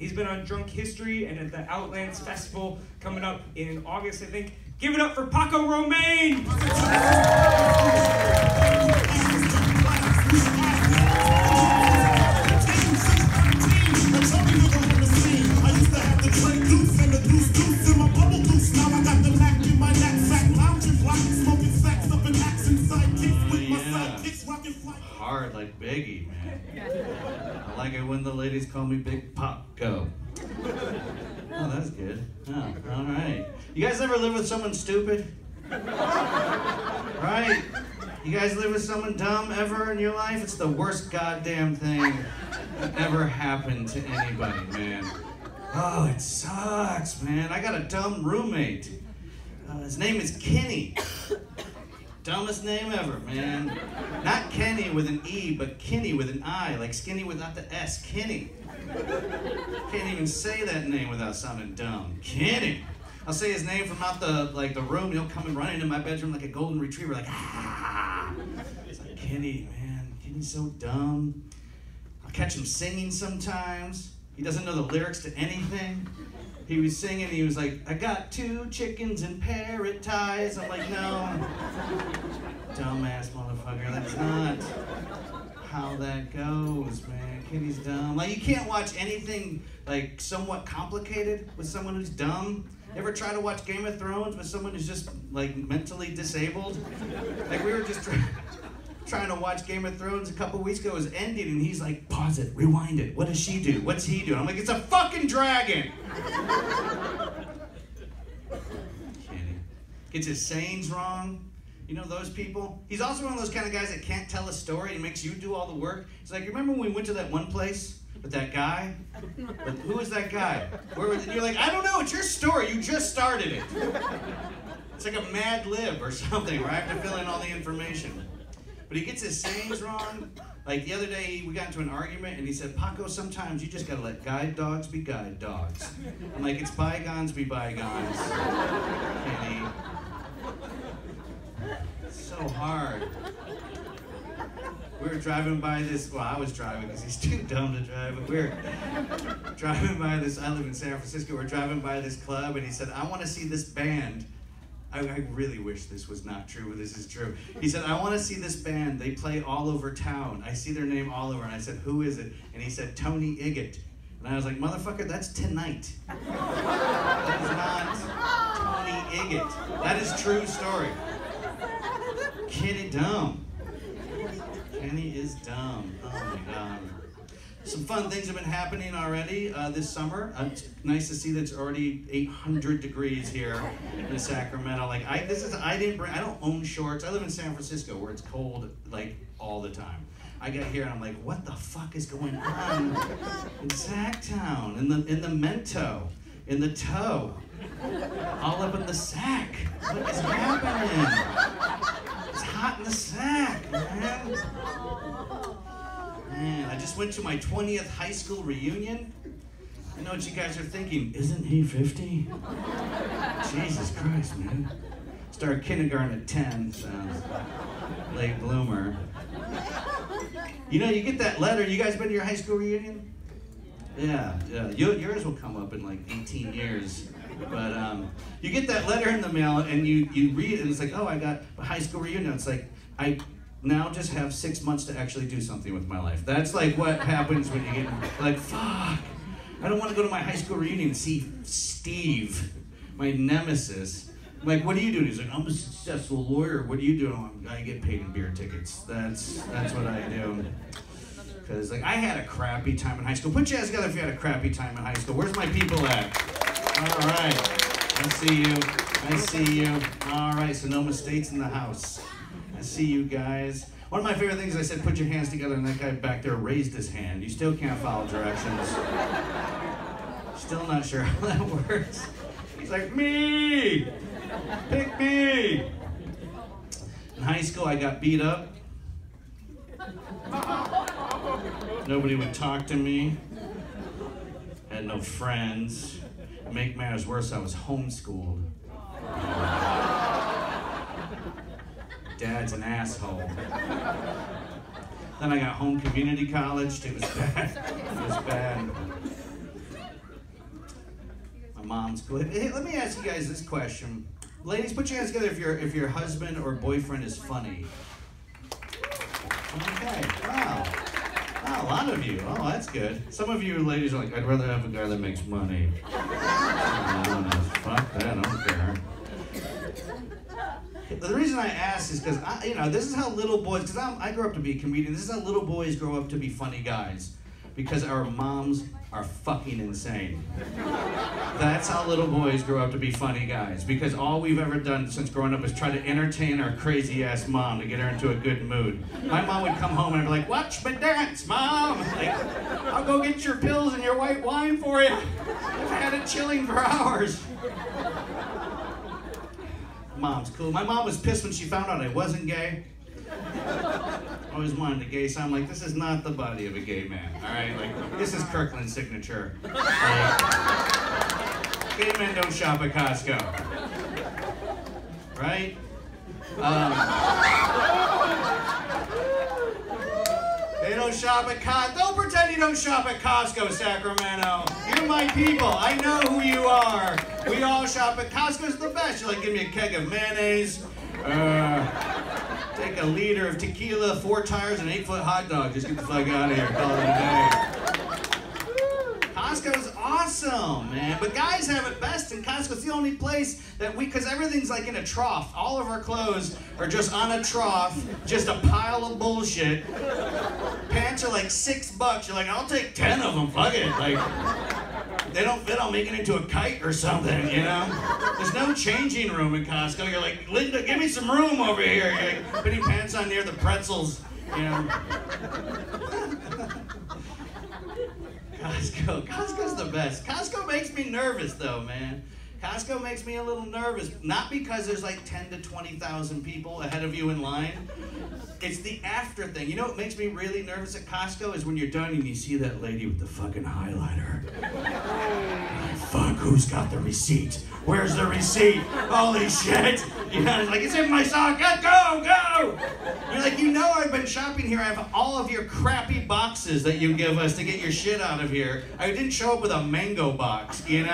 He's been on Drunk History and at the Outlands Festival coming up in August, I think. Give it up for Paco Romane! Hard like Biggie, man. I like it when the ladies call me Big Paco. Oh, that's good. Oh, all right. You guys ever live with someone stupid? Right? You guys live with someone dumb ever in your life? It's the worst goddamn thing that ever happened to anybody, man. Oh, it sucks, man. I got a dumb roommate. His name is Kenny. Dumbest name ever, man. Not Kenny with an E, but Kenny with an I, like skinny without the S. Kenny. Can't even say that name without sounding dumb. Kenny. I'll say his name from out the room. He'll come and run into my bedroom like a golden retriever, like ah. It's like Kenny, man. Kenny's so dumb. I'll catch him singing sometimes. He doesn't know the lyrics to anything. He was singing, he was like, I got 2 chickens and parrot ties. I'm like, no. Dumbass motherfucker, that's not how that goes, man. Kenny's dumb. Like, you can't watch anything, like, somewhat complicated with someone who's dumb. You ever try to watch Game of Thrones with someone who's just, like, mentally disabled? Like, we were just trying to watch Game of Thrones a couple weeks ago. It was ending, and he's like, pause it, rewind it. What does she do? What's he do? I'm like, it's a fucking dragon! Kenny. Gets his sayings wrong. You know those people? He's also one of those kind of guys that can't tell a story and makes you do all the work. He's like, remember when we went to that one place with that guy? But who was that guy? Where was it? You're like, I don't know, it's your story. You just started it. It's like a Mad Lib or something where I have to fill in all the information. But he gets his sayings wrong. Like the other day, we got into an argument, and he said, Paco, sometimes you just gotta let guide dogs be guide dogs. I'm like, it's bygones be bygones, Kenny. It's so hard. We were driving by this, well, I was driving because he's too dumb to drive, but we were driving by this, I live in San Francisco, we're driving by this club, and he said, I want to see this band. I really wish this was not true, but this is true. He said, I want to see this band. They play all over town. I see their name all over. And I said, who is it? And he said, Tony Iggett. And I was like, motherfucker, that's Tonight. That is not Tony Iggett. That is true story. Kenny dumb. Kenny is dumb. Oh my God. Some fun things have been happening already this summer. It's nice to see that it's already 800 degrees here in Sacramento. Like I don't own shorts. I live in San Francisco where it's cold like all the time. I get here and I'm like, what the fuck is going on in Sacktown, in the Mento, in the toe, all up in the sack? What is happening? It's hot in the sack, man. Man, I just went to my 20th high school reunion. I know what you guys are thinking. Isn't he 50? Jesus Christ, man. Started kindergarten at 10, so late bloomer. You know, you get that letter. You guys been to your high school reunion? Yeah. Yours will come up in like 18 years. But you get that letter in the mail and you read it and it's like, oh, I got a high school reunion. It's like, I now just have 6 months to actually do something with my life. That's like what happens when you get like, fuck, I don't want to go to my high school reunion and see Steve, my nemesis. I'm like, what do you do? And he's like, I'm a successful lawyer. What do you do? I get paid in beer tickets. That's what I do. Because like I had a crappy time in high school. Put your hands together if you had a crappy time in high school. Where's my people at? All right, I see you. I see you. All right, so no mistakes in the house. I see you guys. One of my favorite things, I said, put your hands together, and that guy back there raised his hand. You still can't follow directions. Still not sure how that works. He's like, me! Pick me! In high school, I got beat up. Nobody would talk to me. Had no friends. To make matters worse, I was homeschooled. Dad's an asshole. Then I got home community college. It was bad. It was bad. mom's cool. Hey, let me ask you guys this question. Ladies, put your hands together if your husband or boyfriend is funny. Okay, wow. Wow, a lot of you. Oh, that's good. Some of you ladies are like, I'd rather have a guy that makes money. No, fuck that, I don't care. The reason I ask is because, this is how little boys, because I grew up to be a comedian, this is how little boys grow up to be funny guys. Because our moms are fucking insane. That's how little boys grow up to be funny guys. Because all we've ever done since growing up is try to entertain our crazy ass mom to get her into a good mood. My mom would come home and I'd be like, watch me dance, Mom! Like, I'll go get your pills and your white wine for you. I've had it chilling for hours. Mom's cool. My mom was pissed when she found out I wasn't gay. Always wanted a gay, so I'm like, this is not the body of a gay man, all right? Like, this is Kirkland's signature. Gay men don't shop at Costco, right? They don't shop at Costco. Don't pretend you don't shop at Costco, Sacramento. You're my people. I know who you are. We all shop at Costco. It's the best. You're like, give me a keg of mayonnaise. Take a liter of tequila, 4 tires, and 8-foot hot dog. Just get the fuck out of here. Call it a day. Costco's awesome, man. But guys have it best, and Costco's the only place that because everything's like in a trough. All of our clothes are just on a trough, just a pile of bullshit. Pants are like $6. You're like, I'll take 10 of them. Fuck it. Like, they don't fit, I'll make it into a kite or something, you know? There's no changing room in Costco. You're like, Linda, give me some room over here. You're like, putting pants on near the pretzels, you know? Costco's the best. Costco makes me nervous though, man. Costco makes me a little nervous, not because there's like 10 to 20,000 people ahead of you in line. It's the after thing. You know what makes me really nervous at Costco is when you're done and you see that lady with the fucking highlighter. Like, fuck, who's got the receipt? Where's the receipt? Holy shit! You know, it's like, it's in my socket, go! You're like, you know I've been shopping here. I have all of your crappy boxes that you give us to get your shit out of here. I didn't show up with a mango box, you know?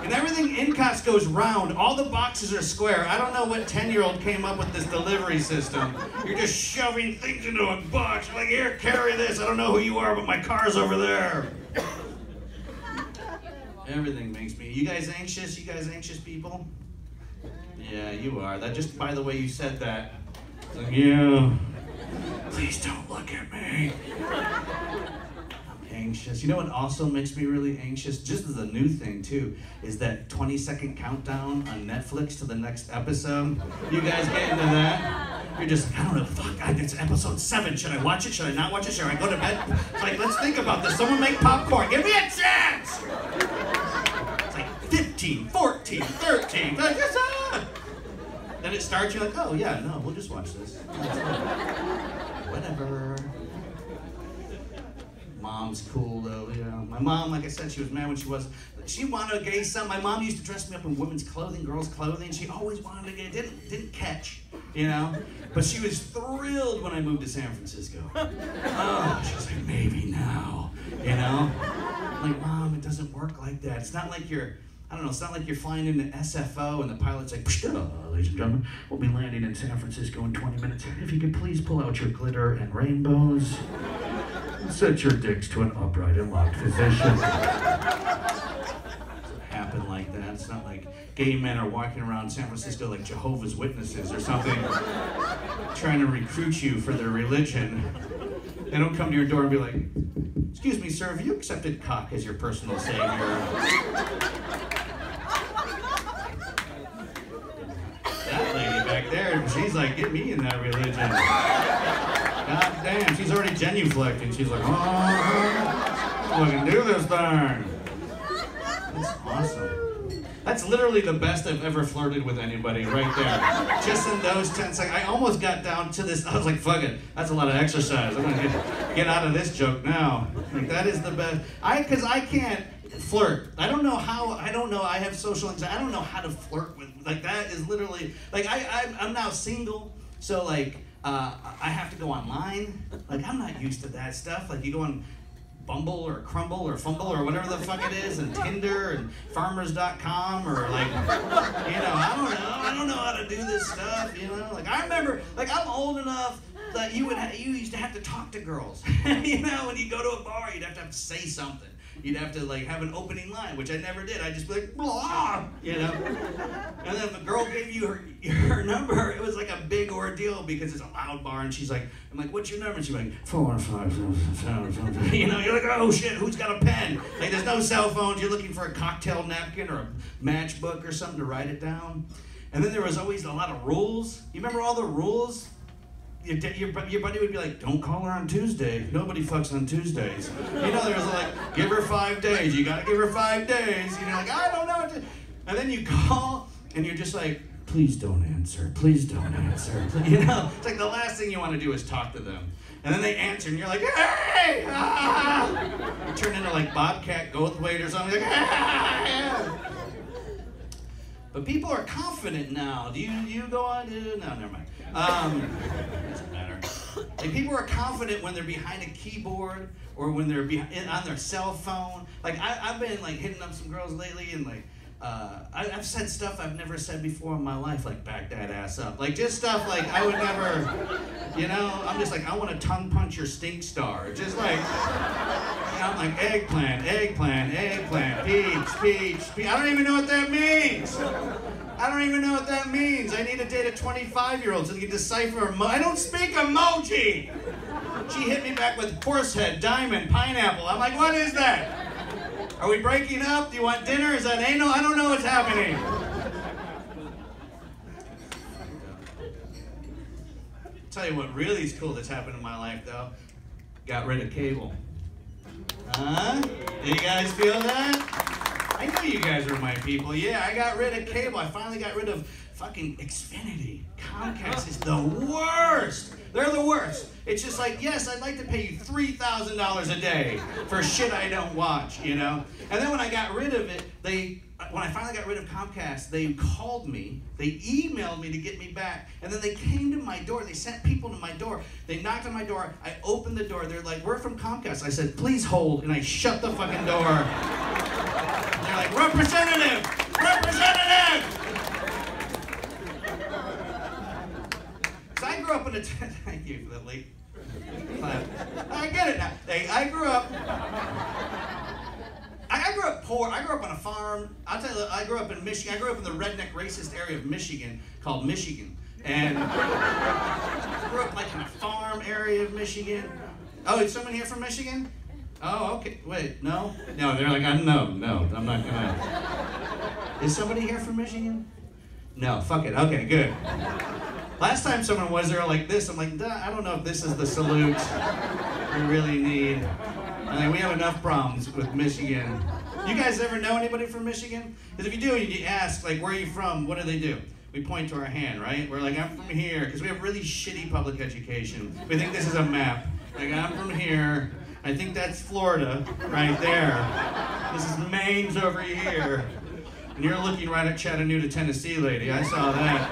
And everything in Costco is round. All the boxes are square. I don't know what 10-year-old came up with this delivery system. You're just shoving things into a box. You're like, here, carry this. I don't know who you are, but my car's over there. Everything makes me... You guys anxious? You guys anxious people? Yeah, you are. That just by the way you said that. It's like, yeah. Please don't look at me. Anxious. You know what also makes me really anxious, just as a new thing too, is that 20-second countdown on Netflix to the next episode. You guys get into that? You're just, I don't know, fuck, it's episode 7. Should I watch it? Should I not watch it? Should I go to bed? It's like, let's think about this. Someone make popcorn. Give me a chance! It's like 15, 14, 13. Then it starts, you're like, oh yeah, no, we'll just watch this. Whatever. Mom's cool though, you know. My mom, like I said, she was mad when she wanted a gay son. My mom used to dress me up in women's clothing, girls' clothing. She always wanted a gay, didn't catch, you know. But she was thrilled when I moved to San Francisco. Oh, she was like, maybe now, you know. I'm like, Mom, it doesn't work like that. It's not like you're, I don't know, it's not like you're flying into SFO and the pilot's like, ladies and gentlemen, we'll be landing in San Francisco in 20 minutes. If you could please pull out your glitter and rainbows. Set your dicks to an upright and locked position. It doesn't happen like that. It's not like gay men are walking around San Francisco like Jehovah's Witnesses or something, trying to recruit you for their religion. They don't come to your door and be like, excuse me, sir, have you accepted cock as your personal savior? That lady back there, she's like, get me in that religion. God damn, she's already genuflecting. She's like, oh, I can do this thing. That's awesome. That's literally the best I've ever flirted with anybody right there. Just in those 10 seconds. I almost got down to this. I was like, fuck it. That's a lot of exercise. I'm going to get out of this joke now. Like, that is the best. Because I can't flirt. I don't know how. I don't know. I have social anxiety. I don't know how to flirt with. Like, that is literally. Like, I'm now single. So, like, I have to go online. Like, I'm not used to that stuff. Like, you go on Bumble or Crumble or Fumble or whatever the fuck it is, and Tinder and Farmers.com or like, I don't know how to do this stuff, Like I remember, like I'm old enough that you used to have to talk to girls, when you go to a bar, you'd have to say something. You'd have to like have an opening line, which I never did. I'd just be like, blah, And then if a girl gave you her number, it was like a big ordeal because it's a loud bar, and she's like, I'm like, what's your number? And she's like, 455. You're like, oh shit, who's got a pen? Like there's no cell phones. You're looking for a cocktail napkin or a matchbook or something to write it down. And then there was always a lot of rules. You remember all the rules? Your buddy would be like, don't call her on Tuesday. Nobody fucks on Tuesdays. There was like, give her 5 days. You gotta give her 5 days. Like, I don't know what to... And then you call, and you're just like, please don't answer. Please don't answer. It's like the last thing you want to do is talk to them. And then they answer, and you're like, hey! Ah! You turn into like Bobcat Goldthwait or something. Like, ah! But people are confident now. Do you go on? No, never mind. Doesn't matter. Like people are confident when they're behind a keyboard or when they're on their cell phone. Like I've been like hitting up some girls lately, and like I've said stuff I've never said before in my life, like back that ass up. Like just stuff like I would never, I'm just like, I want to tongue punch your stink star. Just like, I'm like eggplant, peach. I don't even know what that means. I need to date a 25-year-old so they can decipher I don't speak emoji. She hit me back with horse head, diamond, pineapple. I'm like, what is that? Are we breaking up? Do you want dinner? Is that anal? I don't know what's happening. Tell you what really is cool that's happened in my life, though. Got rid of cable. Huh? Do you guys feel that? I know you guys are my people. Yeah, I got rid of cable. I finally got rid of fucking Xfinity. Comcast is the worst. They're the worst. It's just like, yes, I'd like to pay you $3,000 a day for shit I don't watch, And then when I got rid of it, when I finally got rid of Comcast, they called me, they emailed me to get me back, and then they came to my door, they sent people to my door, they knocked on my door, I opened the door, they're like, we're from Comcast. I said, please hold, and I shut the fucking door. And they're like, representative! So I grew up in a, thank you for the late clap. I get it now. I grew up poor. I grew up on a farm. I'll tell you, I grew up in Michigan. I grew up in the redneck racist area of Michigan called Michigan. And I grew up like in a farm area of Michigan. Oh, is someone here from Michigan? Oh, okay. Wait, no? No, they're like, no, I'm not gonna. Is somebody here from Michigan? No, fuck it. Okay, good. Last time someone was there like this, I'm like, I don't know if this is the salute we really need. I mean, we have enough problems with Michigan. You guys ever know anybody from Michigan? Because if you do, you ask, like, where are you from? What do they do? We point to our hand, right? We're like, I'm from here, because we have really shitty public education. We think this is a map. Like, I'm from here. I think that's Florida right there. This is Maine's over here. And you're looking right at Chattanooga, Tennessee, lady. I saw that.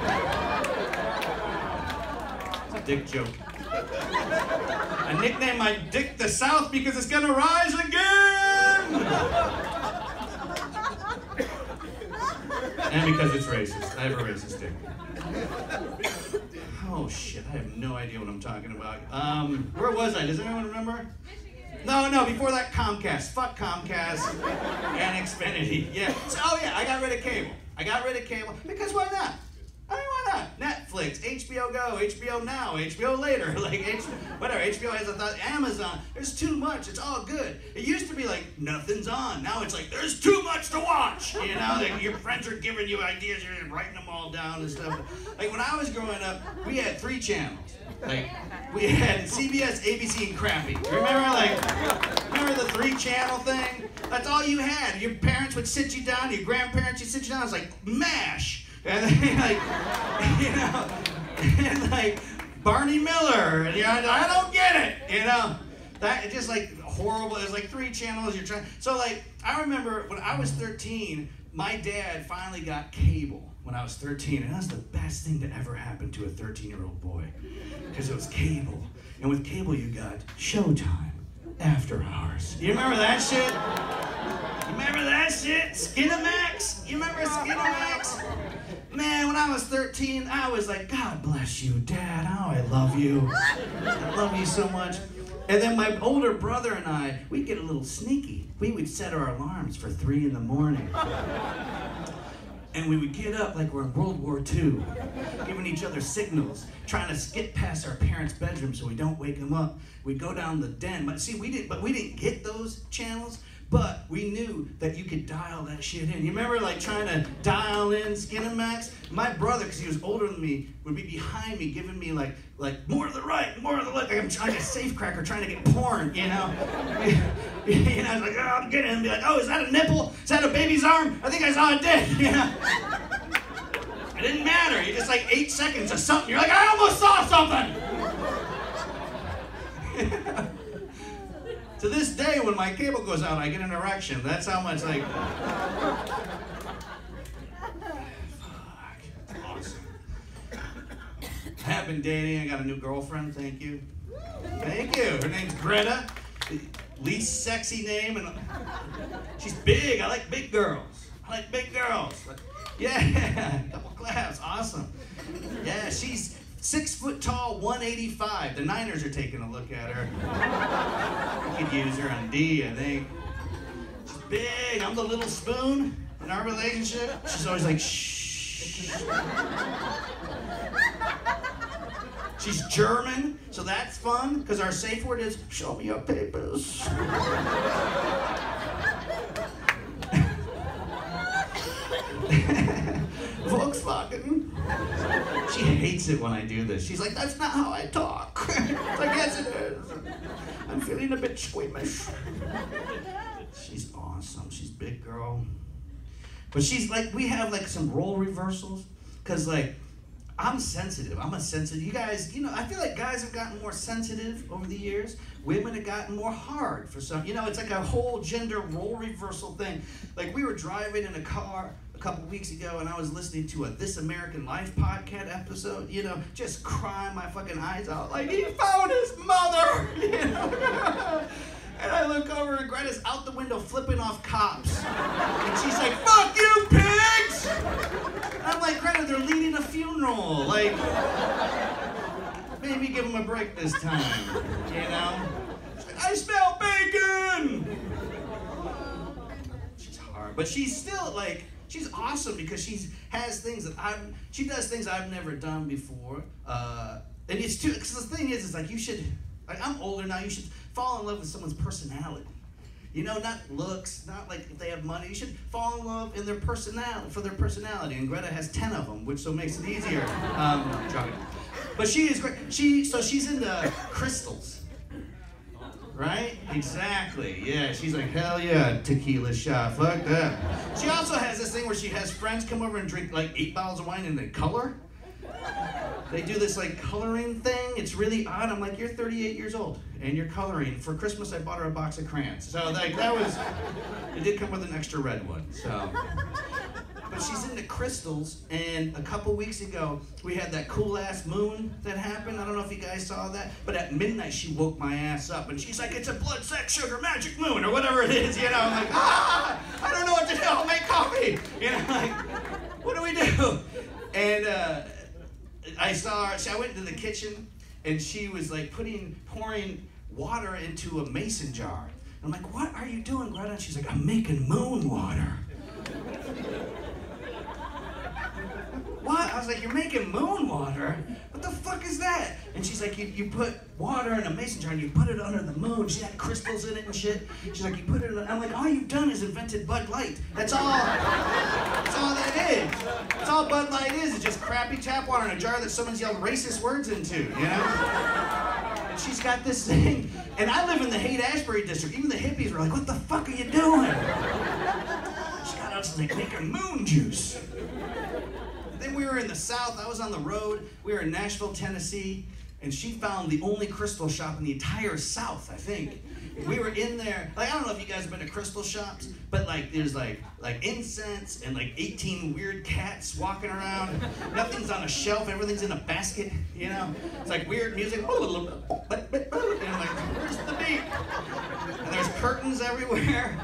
It's a dick joke. I nicknamed my dick the South because it's gonna rise again! And because it's racist. I have a racist dick. Oh shit, I have no idea what I'm talking about. Where was I? Does anyone remember? No, before that, Comcast. Fuck Comcast and Xfinity. Yeah. So, I got rid of cable. Because why not? I mean, why not? Netflix, HBO Go, HBO Now, HBO Later, whatever. HBO has Amazon. There's too much. It's all good. It used to be like, nothing's on. Now it's like, there's too much to watch. Like your friends are giving you ideas. You're writing them all down and stuff. Like when I was growing up, we had 3 channels. Like, we had CBS, ABC, and Crappy. Remember the 3-channel thing? That's all you had. Your parents would sit you down, your grandparents would sit you down. It's like, MASH. And then, and like Barney Miller. And I don't get it, That just like horrible. There's like 3 channels. You're trying. So like, I remember when I was 13, my dad finally got cable. When I was 13, and that was the best thing to ever happen to a 13-year-old boy, because it was cable. And with cable, you got Showtime, After Hours. You remember that shit? You remember that shit? Skinamax? You remember Skinamax? Man, when I was 13, I was like, God bless you, Dad. Oh, I love you. I love you so much. And then my older brother and I, we'd get a little sneaky. We would set our alarms for 3 in the morning. And we would get up like we're in World War II, giving each other signals, trying to skip past our parents' bedroom so we don't wake them up. We'd go down the den, but see, we didn't get those channels, but we knew that you could dial that shit in. You remember like trying to dial in Skinamax? My brother, because he was older than me, would be behind me giving me like more to the right, more to the left. Like I'm trying to safecracker, trying to get porn, you know? And I was like, oh, I'm getting it. And be like, oh, is that a nipple? Is that a baby's arm? I think I saw a dick, you know? It didn't matter. You just like 8 seconds of something. You're like, I almost saw something. To this day, when my cable goes out, I get an erection. That's how much like. Fuck. Awesome. I have been dating. I got a new girlfriend. Thank you. Thank you. Her name's Greta. Least sexy name, and she's big. I like big girls. Yeah, couple claps. Awesome. Yeah, she's 6 foot tall, 185. The Niners are taking a look at her. You could use her on D, I think. She's big. I'm the little spoon in our relationship. She's always like, shh. She's German, so that's fun, because our safe word is, show me your papers. Volkswagen. She hates it when I do this. She's like, that's not how I talk. It's like, yes it is. I'm feeling a bit squeamish. She's awesome. She's a big girl. But she's like, we have like some role reversals, because like, I'm sensitive. I'm a sensitive. You guys, you know, I feel like guys have gotten more sensitive over the years. Women have gotten more hard for some. You know, it's like a whole gender role reversal thing. Like we were driving in a car a couple weeks ago, and I was listening to a This American Life podcast episode. You know, just crying my fucking eyes out, like he found his mother. You know. And I look over, and Greta's out the window flipping off cops. And she's like, fuck you, pigs! And I'm like, Greta, they're leading a funeral. Like, maybe give them a break this time, you know? She's like, I smell bacon! She's hard. But she's still, like, she's awesome because she does things I've never done before. And it's too, because the thing is like, you should, like, I'm older now, you should fall in love with someone's personality. You know, not looks, not like if they have money. You should fall in love in their personality, for their personality. And Greta has 10 of them, which so makes it easier. But she is great. So she's into crystals, right? Exactly. Yeah. She's like, hell yeah, tequila shot. Fuck that. She also has this thing where she has friends come over and drink like 8 bottles of wine and they color. They do this like coloring thing. It's really odd. I'm like, you're 38 years old and you're coloring. For Christmas, I bought her a box of crayons. So like that was, it did come with an extra red one. So, but she's into crystals. And a couple weeks ago, we had that cool ass moon that happened. I don't know if you guys saw that, but at midnight she woke my ass up and she's like, it's a blood, sex, sugar, magic moon or whatever it is. You know, I'm like, I don't know what to do. I'll make coffee. You know, like, what do we do? And I saw her, I went into the kitchen and she was like pouring water into a mason jar. I'm like, what are you doing, Greta? And she's like, I'm making moon water. What? I was like, you're making moon water? What the fuck is that? And she's like, you put water in a mason jar and you put it under the moon. She had crystals in it and shit. She's like, you put it in. I'm like, all you've done is invented Bud Light. That's all. That's all that is. That's all Bud Light is. It's just crappy tap water in a jar that someone's yelled racist words into, you know? And she's got this thing. And I live in the Haight-Ashbury district. Even the hippies were like, what the fuck are you doing? She got out, she's like, making moon juice. Then we were in the South. I was on the road. We were in Nashville, Tennessee, and she found the only crystal shop in the entire South, I think. we were in there. Like, I don't know if you guys have been to crystal shops, but like there's like incense and like 18 weird cats walking around. Nothing's on a shelf, everything's in a basket, you know? It's like weird music. And I'm like, where's the beat? And there's curtains everywhere.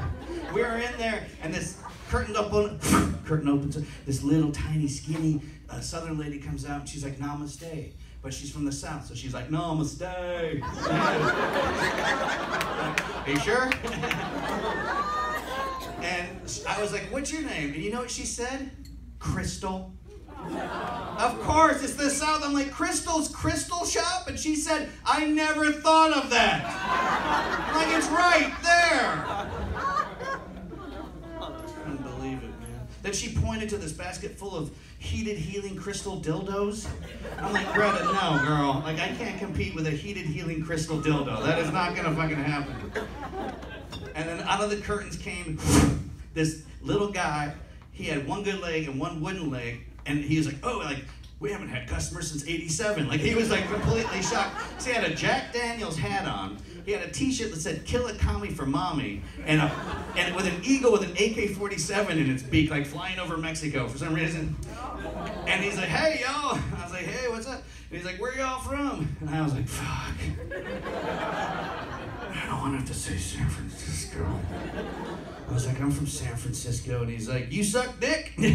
We were in there, and this curtain opens. This little tiny skinny Southern lady comes out, and she's like, namaste. But she's from the South, so she's like, namaste. Are you sure? And I was like, what's your name? And you know what she said? Crystal. Of course, it's the South. I'm like, Crystal's Crystal Shop? And she said, I never thought of that. I'm like, it's right there. Couldn't believe it, man. Then she pointed to this basket full of heated healing crystal dildos. I'm like, Greta, no, girl. Like, I can't compete with a heated healing crystal dildo. That is not gonna fucking happen. And then out of the curtains came this little guy. He had one good leg and one wooden leg. And he was like, oh, like, we haven't had customers since '87. Like, he was like completely shocked. So he had a Jack Daniels hat on. He had a t-shirt that said, kill a commie for mommy. And with an eagle with an AK-47 in its beak, like flying over Mexico for some reason. And he's like, hey, y'all. I was like, hey, what's up? And he's like, where y'all from? And I was like, fuck. I don't want to have to say San Francisco. I was like, I'm from San Francisco. And he's like, you suck dick? No.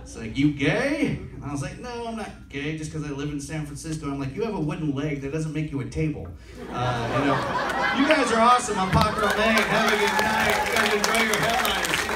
It's like, you gay? And I was like, no, I'm not gay just because I live in San Francisco. I'm like, you have a wooden leg. That doesn't make you a table. You know, you guys are awesome. I'm Paco Romane. Have a good night. You guys enjoy your headliners.